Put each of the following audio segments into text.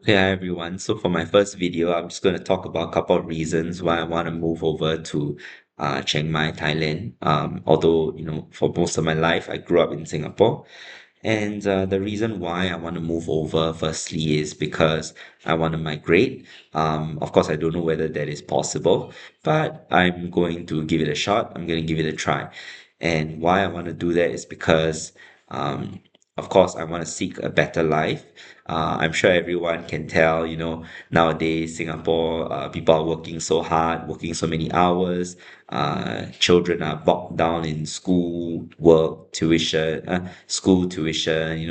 Okay, hi everyone. So for my first video, I'm just going to talk about a couple of reasons why I want to move over to Chiang Mai, Thailand. Although, for most of my life, I grew up in Singapore. And the reason why I want to move over, firstly, is because I want to migrate. Of course, I don't know whether that is possible, but I'm going to give it a shot. I'm going to give it a try. And why I want to do that is because, um, of course, I want to seek a better life. I'm sure everyone can tell, nowadays Singapore, people are working so hard, working so many hours. Children are bogged down in school tuition,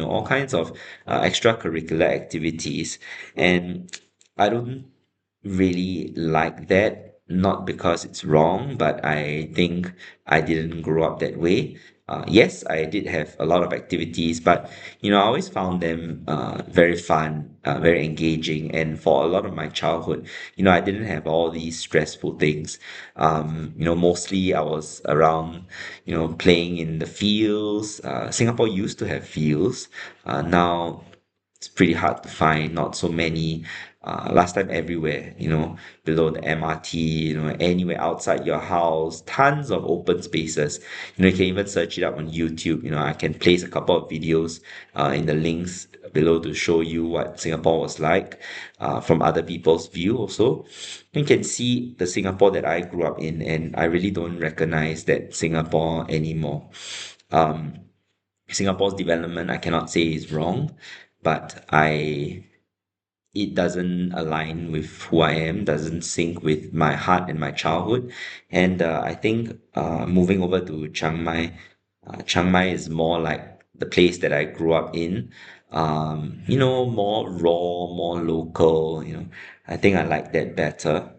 all kinds of extracurricular activities. And I don't really like that, not because it's wrong, but I think I didn't grow up that way. Yes, I did have a lot of activities, but I always found them very fun, very engaging. And for a lot of my childhood, I didn't have all these stressful things. Mostly I was around, playing in the fields. Singapore used to have fields. Now it's pretty hard to find, not so many. Last time everywhere, below the MRT, anywhere outside your house, tons of open spaces. You can even search it up on YouTube. I can place a couple of videos in the links below to show you what Singapore was like from other people's view also. You can see the Singapore that I grew up in, and I really don't recognize that Singapore anymore. Um, Singapore's development, I cannot say is wrong, but it doesn't align with who I am, doesn't sync with my heart and my childhood. And I think moving over to Chiang Mai is more like the place that I grew up in. More raw, more local. I think I like that better.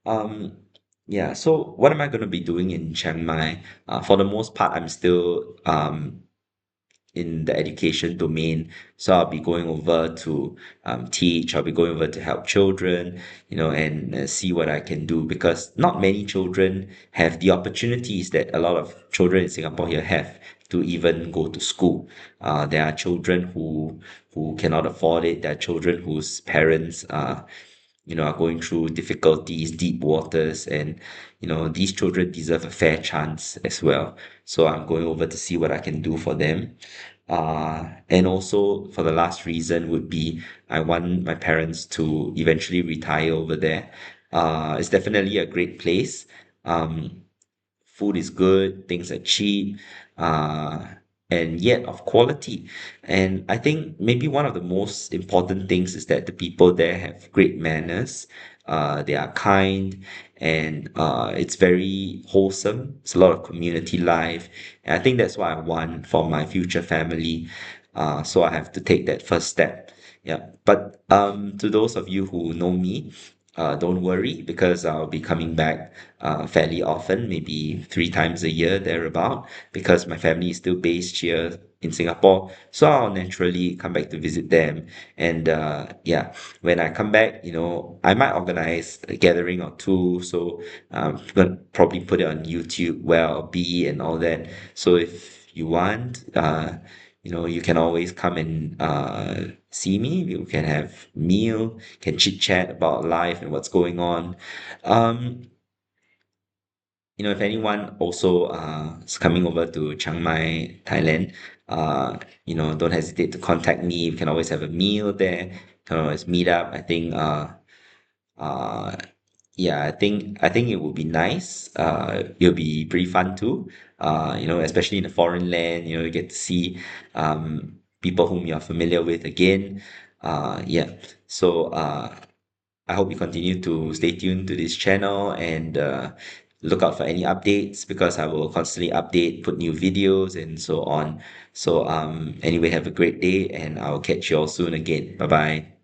Um, yeah. So what am I going to be doing in Chiang Mai? For the most part, I'm still in the education domain. So I'll be going over to teach, I'll be going over to help children, and see what I can do because not many children have the opportunities that a lot of children in Singapore here have to even go to school. There are children who cannot afford it. There are children whose parents are going through difficulties, deep waters, and these children deserve a fair chance as well. So I'm going over to see what I can do for them. And also for the last reason would be I want my parents to eventually retire over there. It's definitely a great place. Um, Food is good, things are cheap, uh, and yet of quality. And I think maybe one of the most important things is that the people there have great manners. They are kind, and it's very wholesome. It's a lot of community life, and I think that's what I want for my future family. So I have to take that first step. Yeah, but to those of you who know me, don't worry because I'll be coming back fairly often, maybe 3 times a year thereabout, because my family is still based here in Singapore. So I'll naturally come back to visit them. And yeah, when I come back, I might organize a gathering or two. So I'm gonna probably put it on YouTube where I'll be and all that. So if you want, you can always come and see me. You can have meal, can chit chat about life and what's going on. Um, if anyone also is coming over to Chiang Mai, Thailand, don't hesitate to contact me. We can always have a meal there. Can always meet up. I think uh yeah, I think it would be nice. It'll be pretty fun too. Especially in a foreign land, you get to see people whom you're familiar with again. Yeah. So I hope you continue to stay tuned to this channel and look out for any updates because I will constantly update, put new videos and so on. So anyway, have a great day and I'll catch you all soon again. Bye bye.